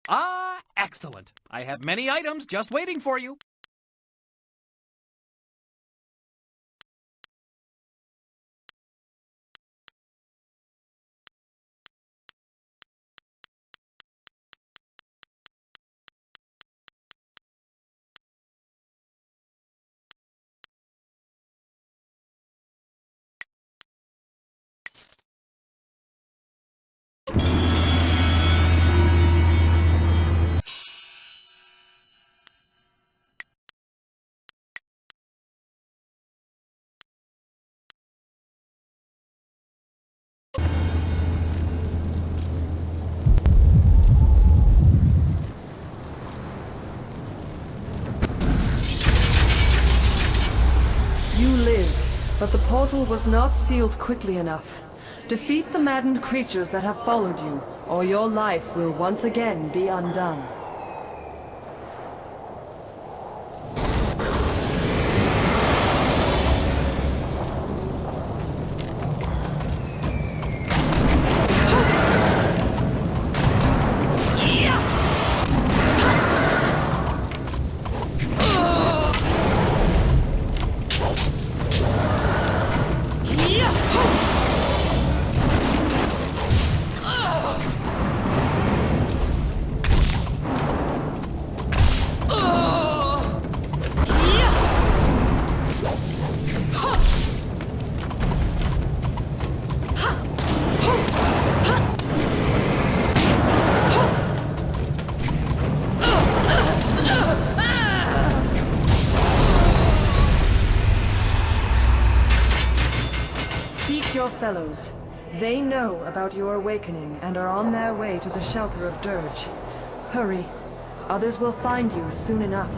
Ah, excellent. I have many items just waiting for you. You live, but the portal was not sealed quickly enough. Defeat the maddened creatures that have followed you, or your life will once again be undone. Your fellows. They know about your awakening and are on their way to the shelter of Dirge. Hurry. Others will find you soon enough.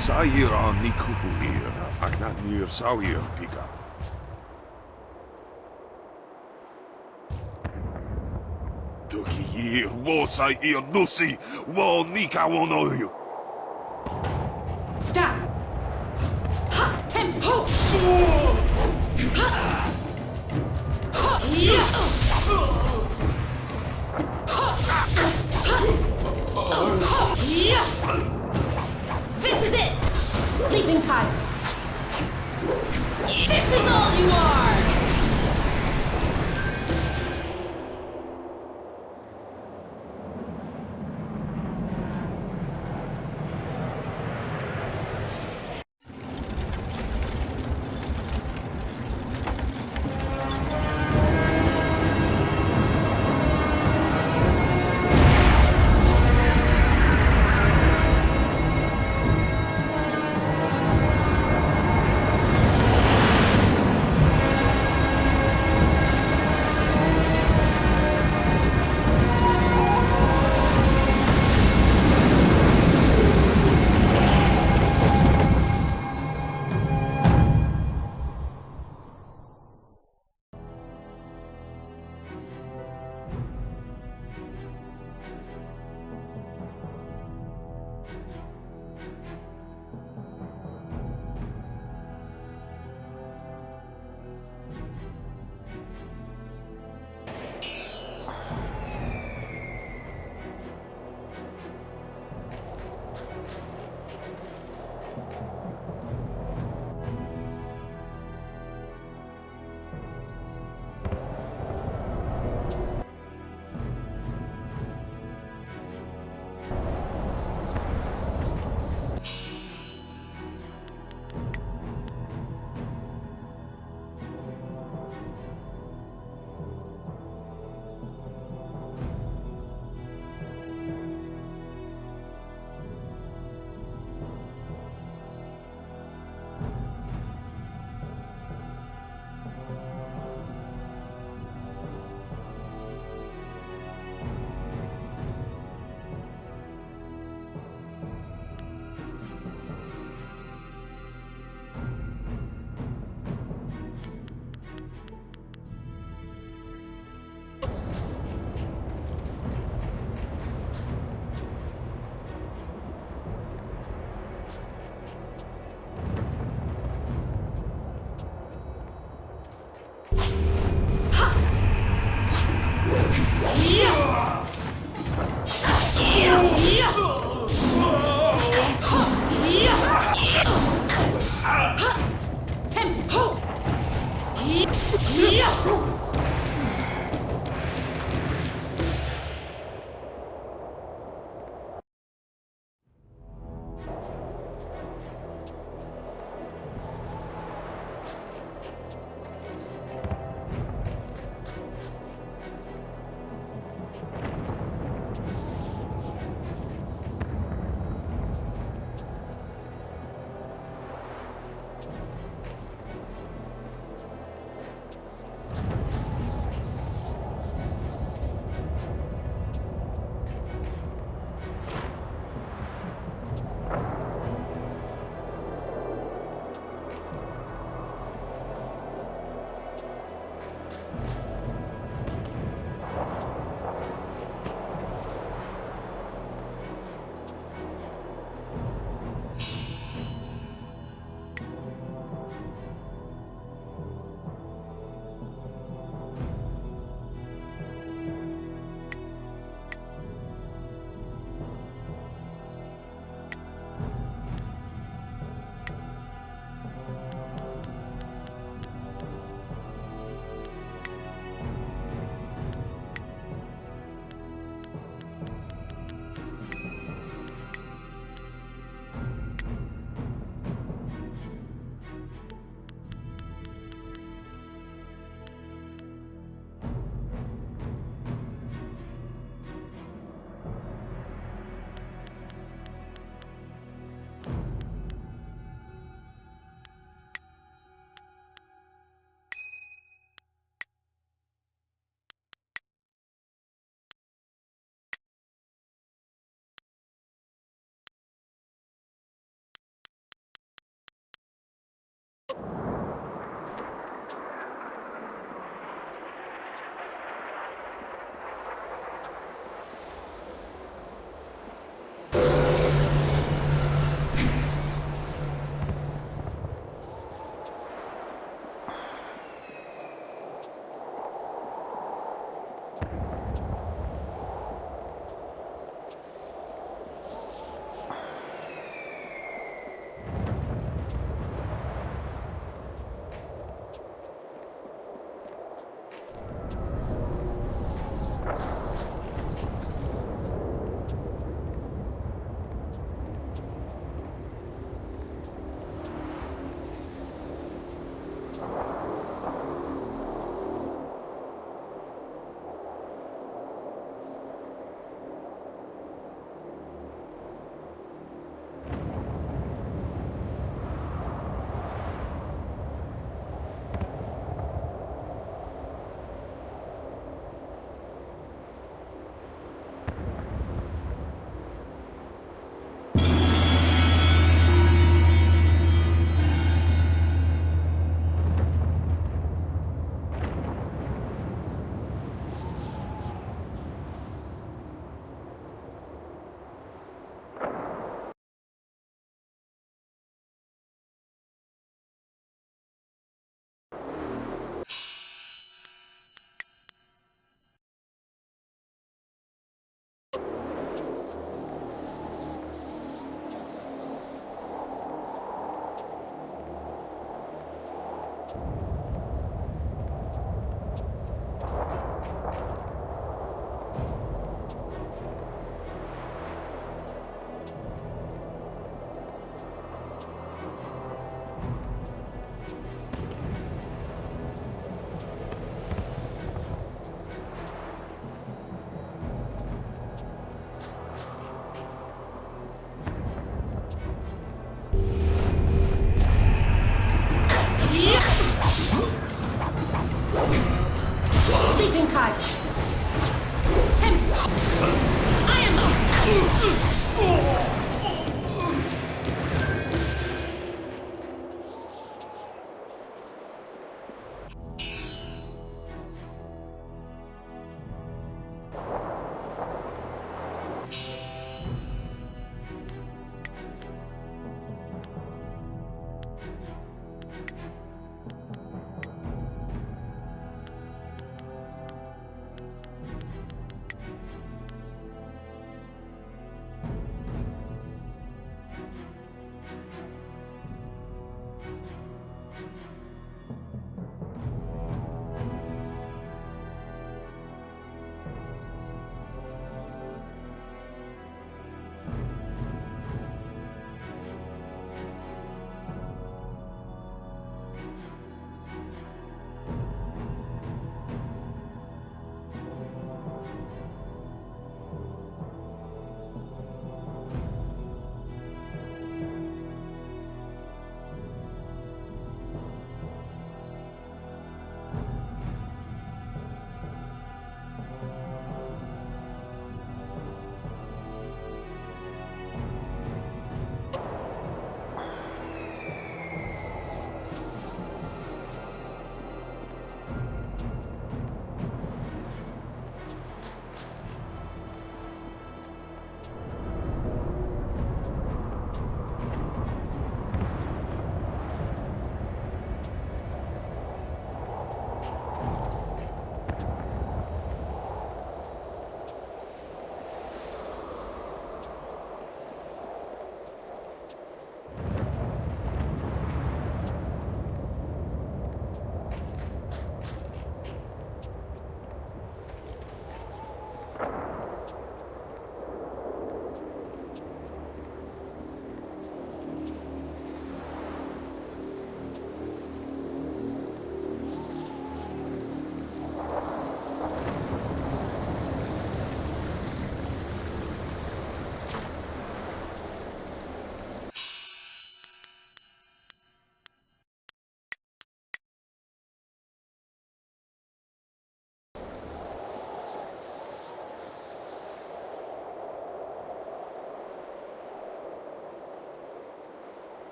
Sair an nikufuir, agnatnir sawir pika. Tukir wosa ir nusi, wo nika wonoyu. Stop! Ha! Tempest! Ha! This is it! Leaping tide! This is all you are!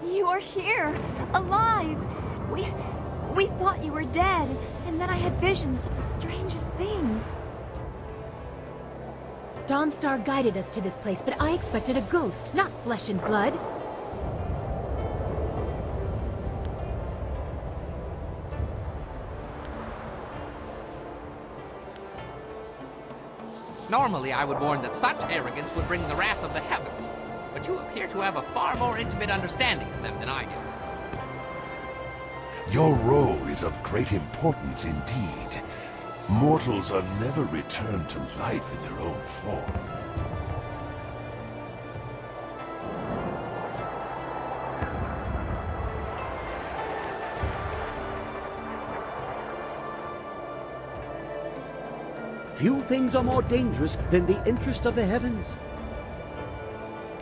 You're here, alive! We thought you were dead, and then I had visions of the strangest things. Dawnstar guided us to this place, but I expected a ghost, not flesh and blood. Normally, I would warn that such arrogance would bring the wrath of the heavens, but you appear to have a far more intimate understanding of them than I do. Your role is of great importance indeed. Mortals are never returned to life in their own form. Few things are more dangerous than the interest of the heavens.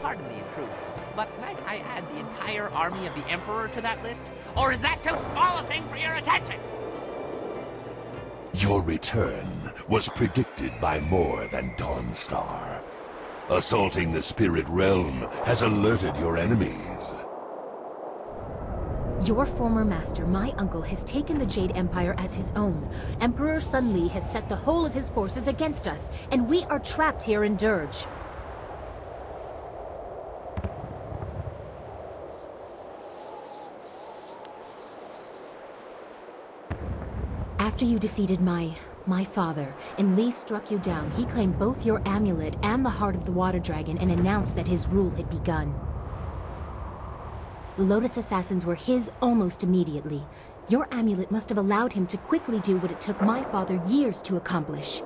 Pardon the intrusion, but might I add the entire army of the Emperor to that list? Or is that too small a thing for your attention? Your return was predicted by more than Dawnstar. Assaulting the spirit realm has alerted your enemies. Your former master, my uncle, has taken the Jade Empire as his own. Emperor Sun Li has set the whole of his forces against us, and we are trapped here in Dirge. After you defeated my father, and Li struck you down, he claimed both your amulet and the heart of the water dragon and announced that his rule had begun. The Lotus Assassins were his almost immediately. Your amulet must have allowed him to quickly do what it took my father years to accomplish.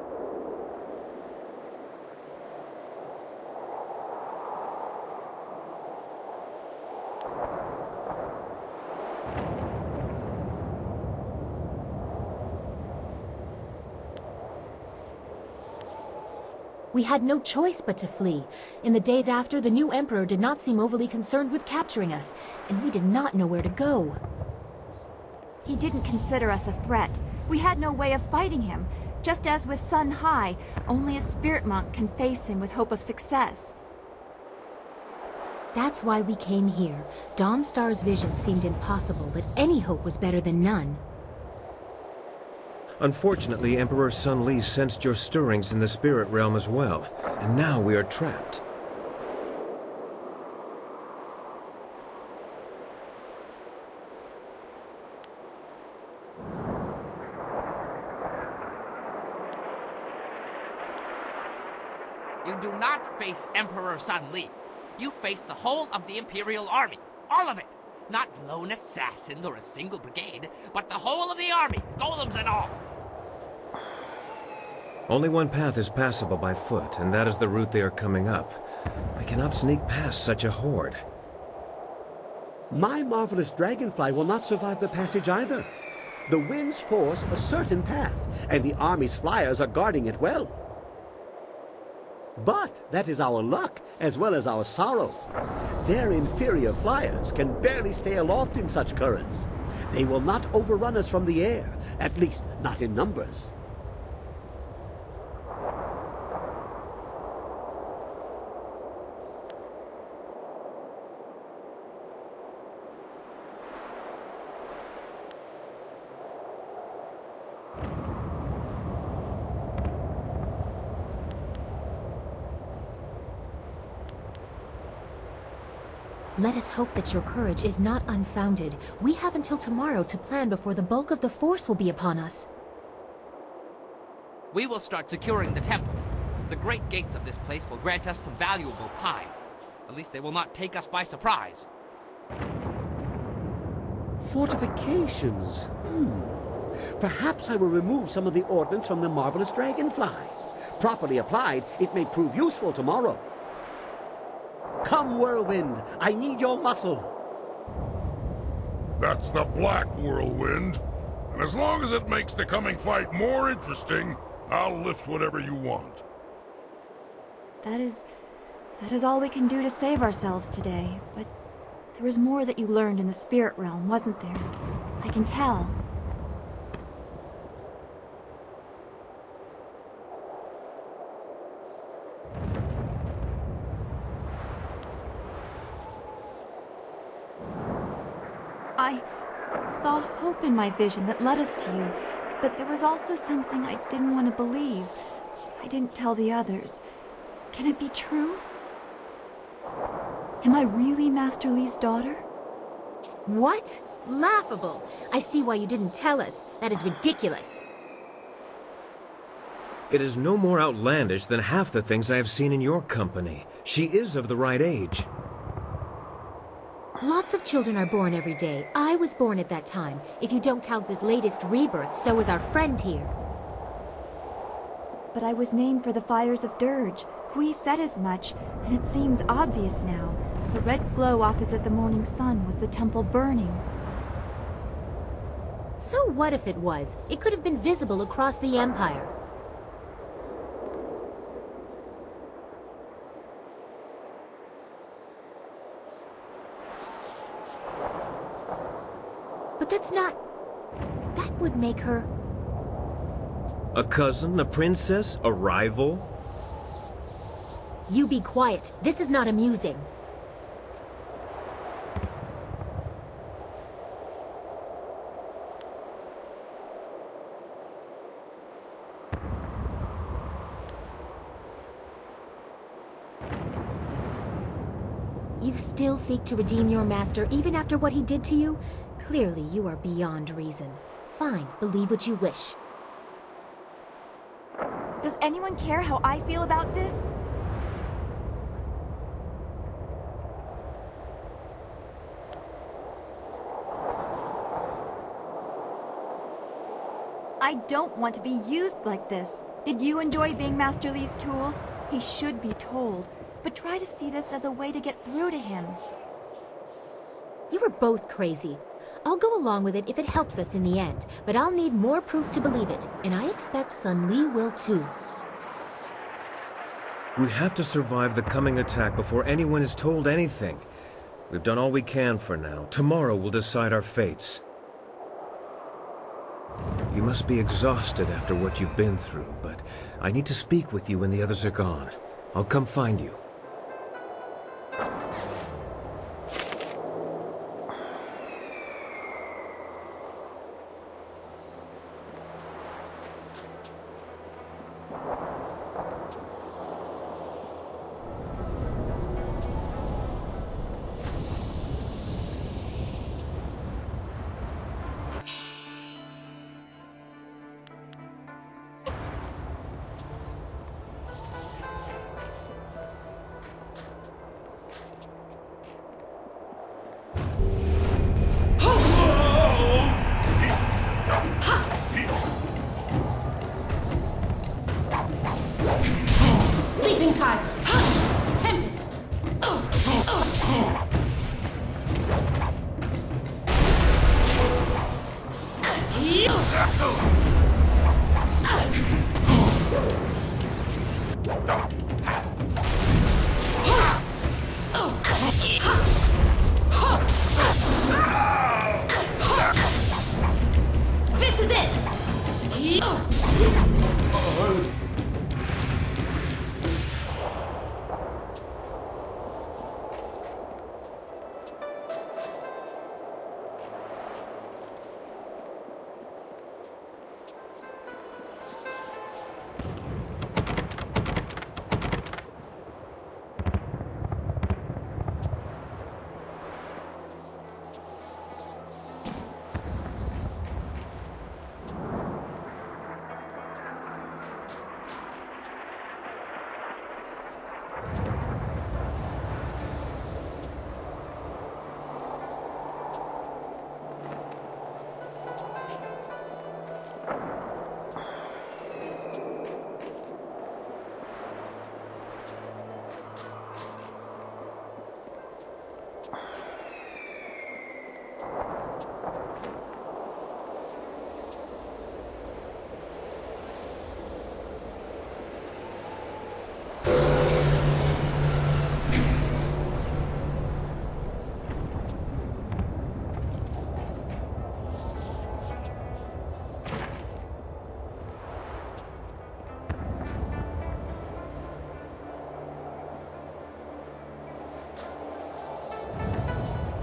We had no choice but to flee. In the days after, the new Emperor did not seem overly concerned with capturing us, and we did not know where to go. He didn't consider us a threat. We had no way of fighting him. Just as with Sun Hai, only a spirit monk can face him with hope of success. That's why we came here. Dawnstar's vision seemed impossible, but any hope was better than none. Unfortunately, Emperor Sun Li sensed your stirrings in the spirit realm as well, and now we are trapped. You do not face Emperor Sun Li. You face the whole of the Imperial Army. All of it. Not lone assassins or a single brigade, but the whole of the army, golems and all. Only one path is passable by foot, and that is the route they are coming up. I cannot sneak past such a horde. My marvelous dragonfly will not survive the passage either. The winds force a certain path, and the army's flyers are guarding it well. But that is our luck, as well as our sorrow. Their inferior flyers can barely stay aloft in such currents. They will not overrun us from the air, at least not in numbers. Let us hope that your courage is not unfounded. We have until tomorrow to plan before the bulk of the force will be upon us. We will start securing the temple. The great gates of this place will grant us some valuable time. At least they will not take us by surprise. Fortifications? Perhaps I will remove some of the ordnance from the marvelous dragonfly. Properly applied, it may prove useful tomorrow. Come, whirlwind, I need your muscle. That's the Black Whirlwind. And as long as it makes the coming fight more interesting, I'll lift whatever you want. That is all we can do to save ourselves today, but there was more that you learned in the spirit realm, wasn't there? I can tell. I saw hope in my vision that led us to you, but there was also something I didn't want to believe. I didn't tell the others. Can it be true? Am I really Master Li's daughter? What? Laughable. I see why you didn't tell us. That is ridiculous. It is no more outlandish than half the things I have seen in your company. She is of the right age. Lots of children are born every day. I was born at that time. If you don't count this latest rebirth, so is our friend here. But I was named for the fires of Dirge. Hui said as much, and it seems obvious now. The red glow opposite the morning sun was the temple burning. So what if it was? It could have been visible across the Empire. But that's not... That would make her... A cousin, a princess, a rival? You be quiet. This is not amusing. You still seek to redeem your master even after what he did to you? Clearly, you are beyond reason. Fine, believe what you wish. Does anyone care how I feel about this? I don't want to be used like this. Did you enjoy being Master Li's tool? He should be told, but try to see this as a way to get through to him. You are both crazy. I'll go along with it if it helps us in the end, but I'll need more proof to believe it, and I expect Sun Li will too. We have to survive the coming attack before anyone is told anything. We've done all we can for now. Tomorrow will decide our fates. You must be exhausted after what you've been through, but I need to speak with you when the others are gone. I'll come find you. Leaping tiger. Tempest. This is it.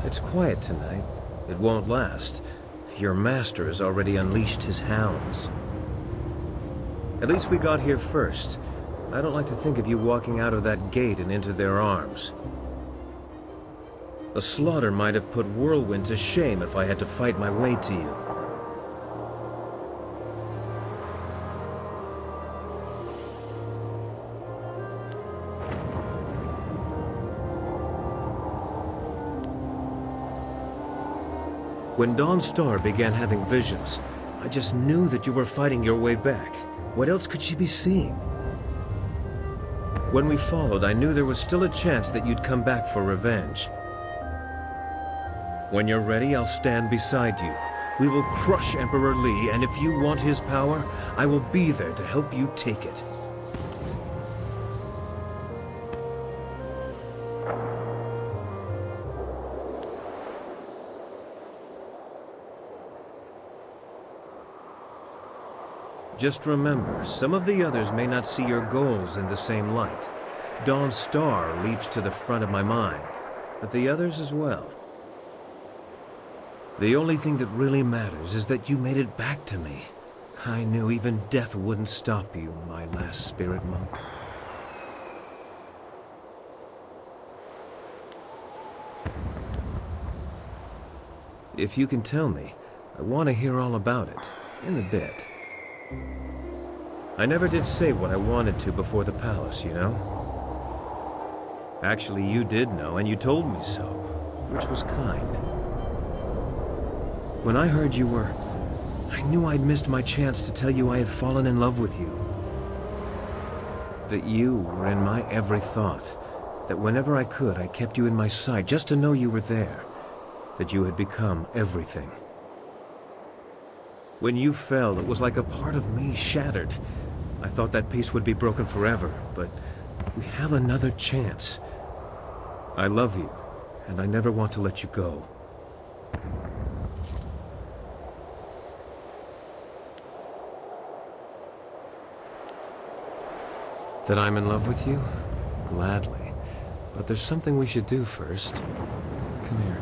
It's quiet tonight. It won't last. Your master has already unleashed his hounds. At least we got here first. I don't like to think of you walking out of that gate and into their arms. The slaughter might have put Whirlwind to shame if I had to fight my way to you. When Dawnstar began having visions, I just knew that you were fighting your way back. What else could she be seeing? When we followed, I knew there was still a chance that you'd come back for revenge. When you're ready, I'll stand beside you. We will crush Emperor Li, and if you want his power, I will be there to help you take it. Just remember, some of the others may not see your goals in the same light. Dawnstar leaps to the front of my mind, but the others as well. The only thing that really matters is that you made it back to me. I knew even death wouldn't stop you, my last spirit monk. If you can tell me, I want to hear all about it, in a bit. I never did say what I wanted to before the palace, you know? Actually, you did know, and you told me so, which was kind. When I heard you were... I knew I'd missed my chance to tell you I had fallen in love with you. That you were in my every thought. That whenever I could, I kept you in my sight just to know you were there. That you had become everything. When you fell, it was like a part of me shattered. I thought that peace would be broken forever, but we have another chance. I love you, and I never want to let you go. That I'm in love with you? Gladly. But there's something we should do first. Come here.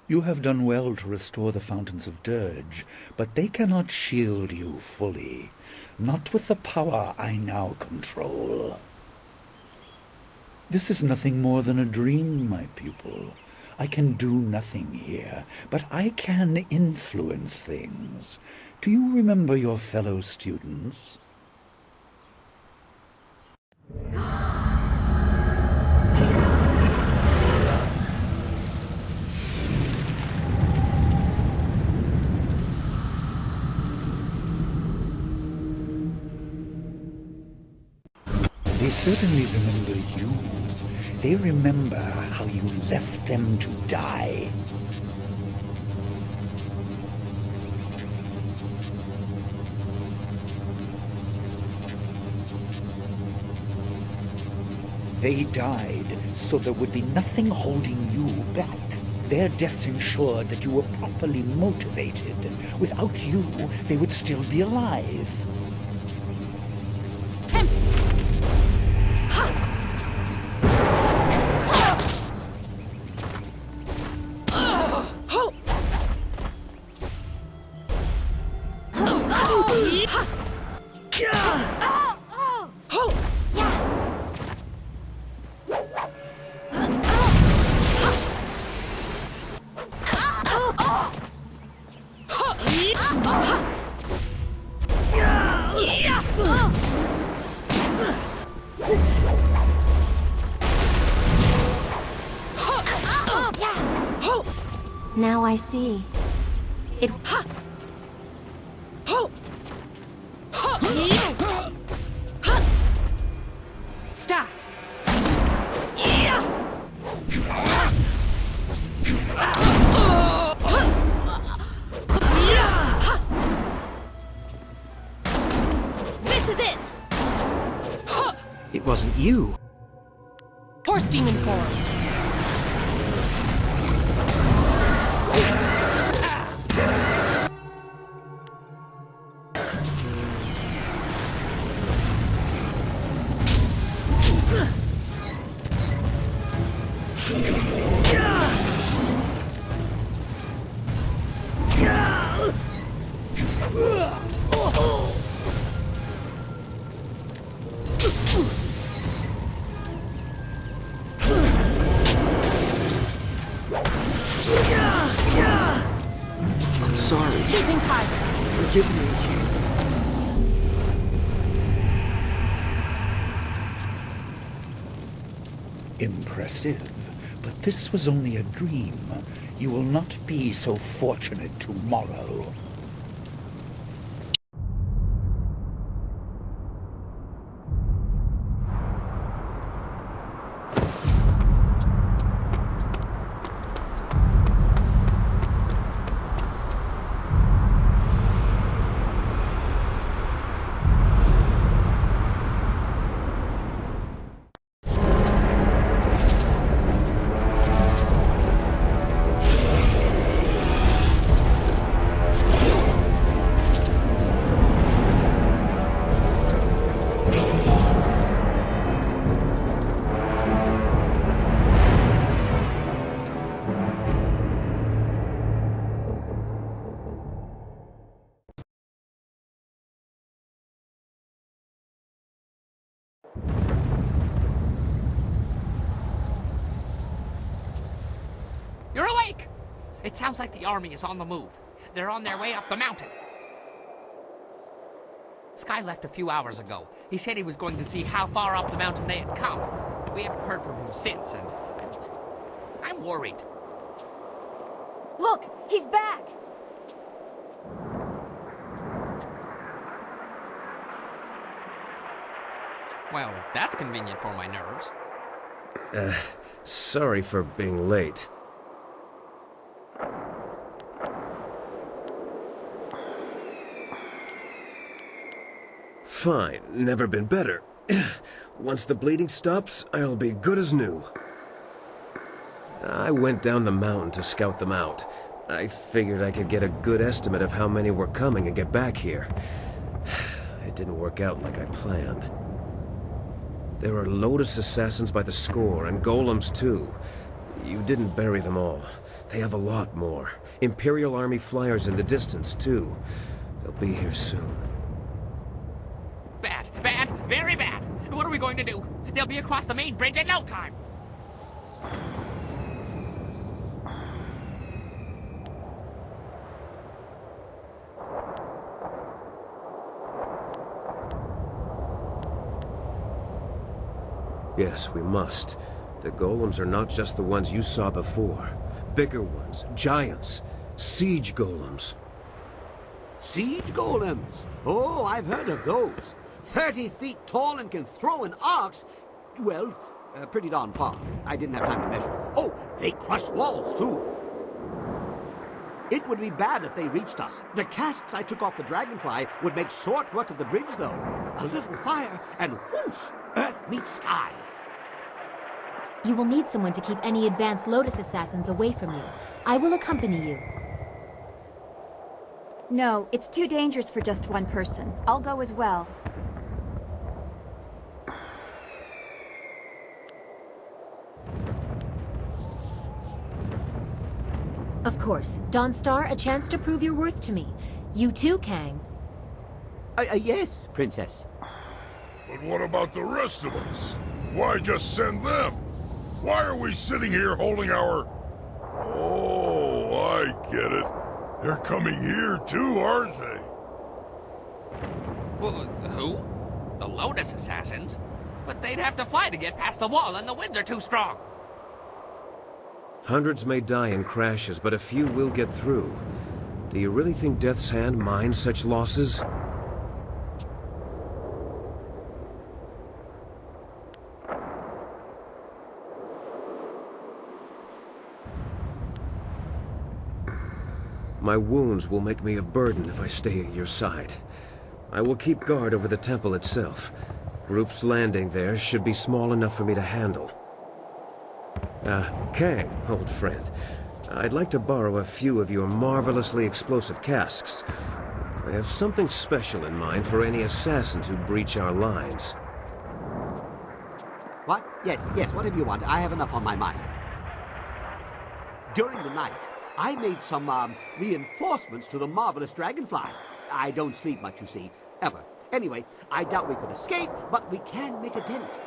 You have done well to restore the fountains of Dirge, but they cannot shield you fully. Not with the power I now control. This is nothing more than a dream, my pupil. I can do nothing here, but I can influence things. Do you remember your fellow students? They certainly remember you. They remember how you left them to die. They died so there would be nothing holding you back. Their deaths ensured that you were properly motivated. Without you, they would still be alive. Tempest! Now I see. It... Ha! Ho! Yeah! Ha! Stop! Yeah! This is it! It wasn't you. Horse demon form. I'm sorry. Leaping tiger. Forgive me. Impressive. But this was only a dream. You will not be so fortunate tomorrow. You're awake! It sounds like the army is on the move. They're on their way up the mountain. Sky left a few hours ago. He said he was going to see how far up the mountain they had come. We haven't heard from him since, and I'm worried. Look! He's back! Well, that's convenient for my nerves. Sorry for being late. Fine, never been better. Once the bleeding stops, I'll be good as new. I went down the mountain to scout them out. I figured I could get a good estimate of how many were coming and get back here. It didn't work out like I planned. There are Lotus assassins by the score, and golems too. You didn't bury them all. They have a lot more. Imperial Army flyers in the distance, too. They'll be here soon. Bad, bad, very bad. What are we going to do? They'll be across the main bridge in no time. Yes, we must. The golems are not just the ones you saw before. Bigger ones, giants, siege golems. Siege golems? Oh, I've heard of those. 30 feet tall and can throw an ox. Well, pretty darn far. I didn't have time to measure. Oh, they crush walls, too. It would be bad if they reached us. The casks I took off the Dragonfly would make short work of the bridge, though. A little fire, and whoosh, earth meets sky. You will need someone to keep any advanced Lotus assassins away from you. I will accompany you. No, it's too dangerous for just one person. I'll go as well. Of course. Dawnstar, a chance to prove your worth to me. You too, Kang. Yes, Princess. But what about the rest of us? Why just send them? Why are we sitting here holding our... Oh, I get it. They're coming here too, aren't they? Well, who? The Lotus assassins? But they'd have to fly to get past the wall, and the winds are too strong. Hundreds may die in crashes, but a few will get through. Do you really think Death's Hand minds such losses? My wounds will make me a burden if I stay at your side. I will keep guard over the temple itself. Groups landing there should be small enough for me to handle. Kang, old friend. I'd like to borrow a few of your marvelously explosive casks. I have something special in mind for any assassins who breach our lines. What? Yes, whatever you want. I have enough on my mind. During the night, I made some, reinforcements to the marvelous dragonfly. I don't sleep much, you see, ever. Anyway, I doubt we could escape, but we can make a dent.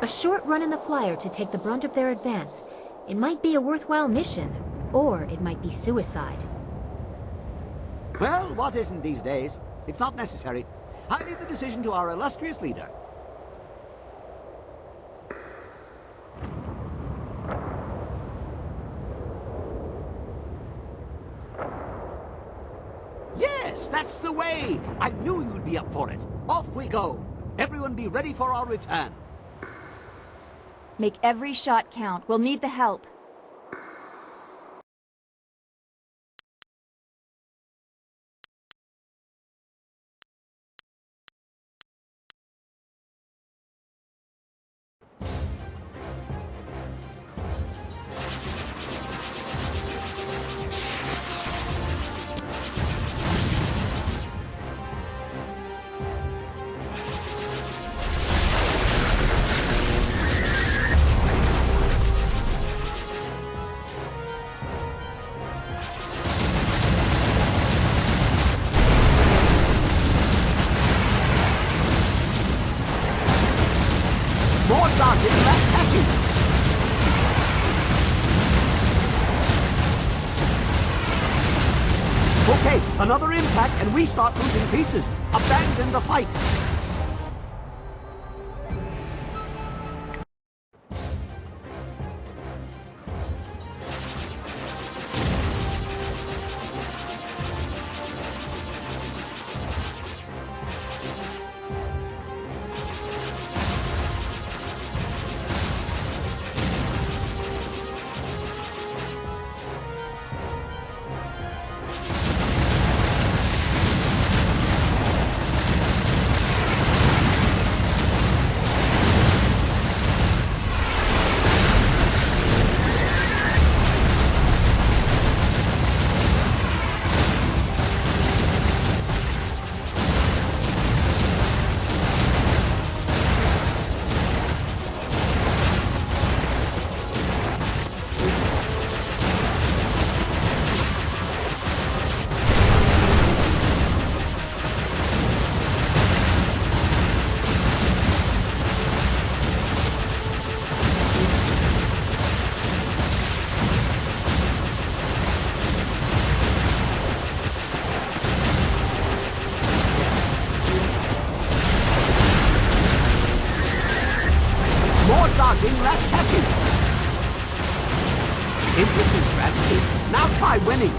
A short run in the flyer to take the brunt of their advance. It might be a worthwhile mission, or it might be suicide. Well, what isn't these days? It's not necessary. I leave the decision to our illustrious leader. Yes, that's the way! I knew you'd be up for it. Off we go. Everyone be ready for our return. Make every shot count. We'll need the help. More dodging, less catching! Okay, another impact and we start losing pieces. Abandon the fight! Dodging, less catching. Interesting strategy. Now try winning.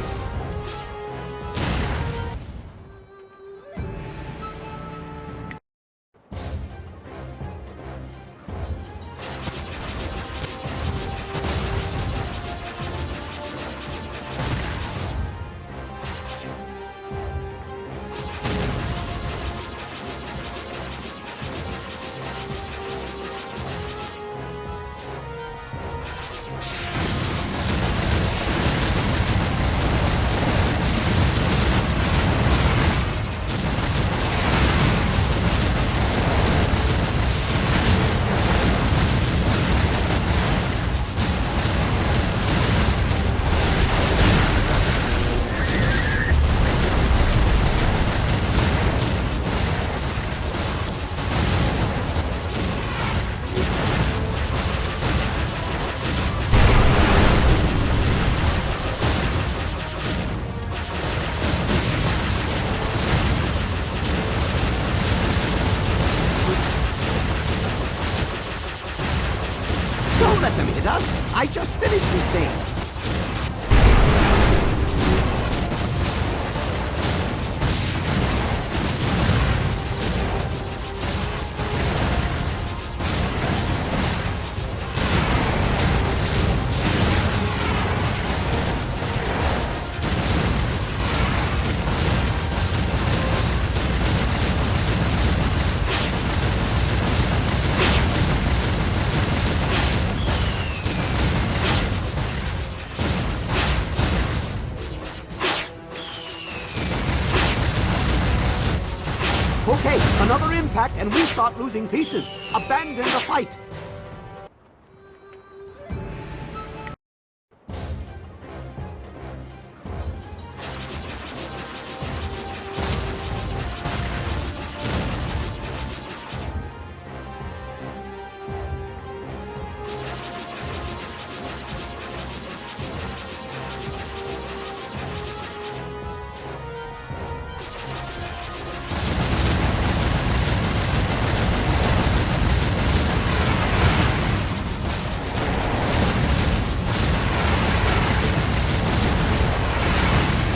I just finished this thing. Okay, another impact and we start losing pieces. Abandon the fight.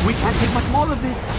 We can't take much more of this.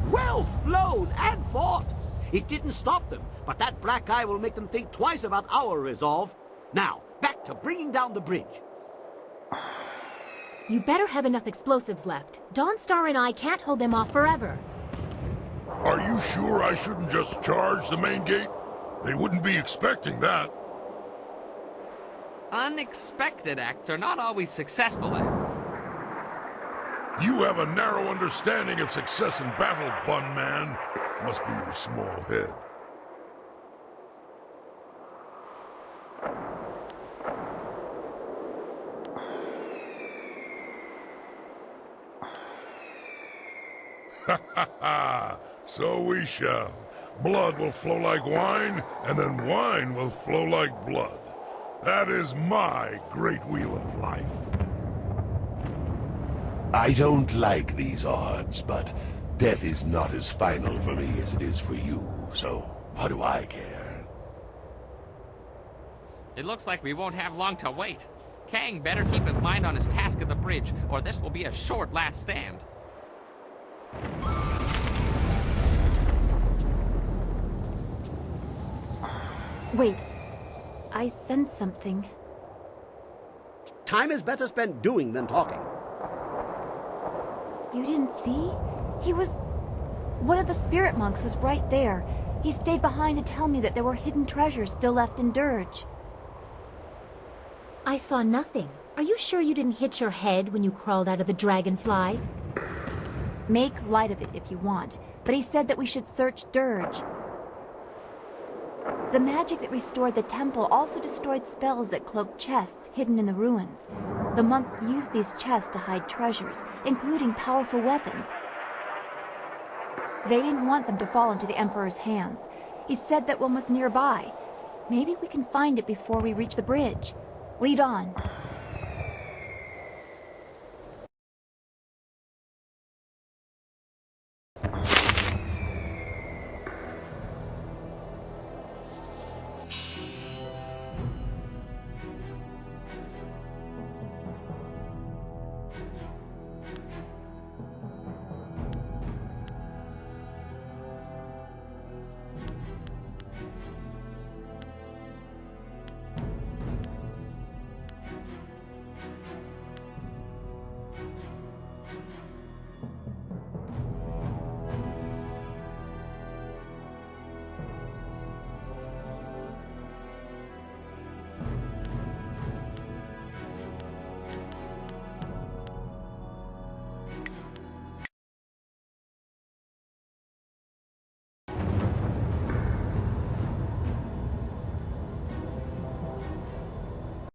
Well flown and fought. It didn't stop them, but that black eye will make them think twice about our resolve. Now, back to bringing down the bridge. You better have enough explosives left. Dawnstar and I can't hold them off forever. Are you sure I shouldn't just charge the main gate? They wouldn't be expecting that. Unexpected acts are not always successful acts. You have a narrow understanding of success in battle, Bun Man. Must be your small head. Ha ha ha! So we shall. Blood will flow like wine, and then wine will flow like blood. That is my great wheel of life. I don't like these odds, but death is not as final for me as it is for you, so what do I care? It looks like we won't have long to wait. Kang better keep his mind on his task at the bridge, or this will be a short last stand. Wait. I sense something. Time is better spent doing than talking. You didn't see? One of the spirit monks was right there. He stayed behind to tell me that there were hidden treasures still left in Dirge. I saw nothing. Are you sure you didn't hit your head when you crawled out of the dragonfly? Make light of it if you want, but he said that we should search Dirge. The magic that restored the temple also destroyed spells that cloaked chests hidden in the ruins. The monks used these chests to hide treasures, including powerful weapons. They didn't want them to fall into the Emperor's hands. He said that one was nearby. Maybe we can find it before we reach the bridge. Lead on.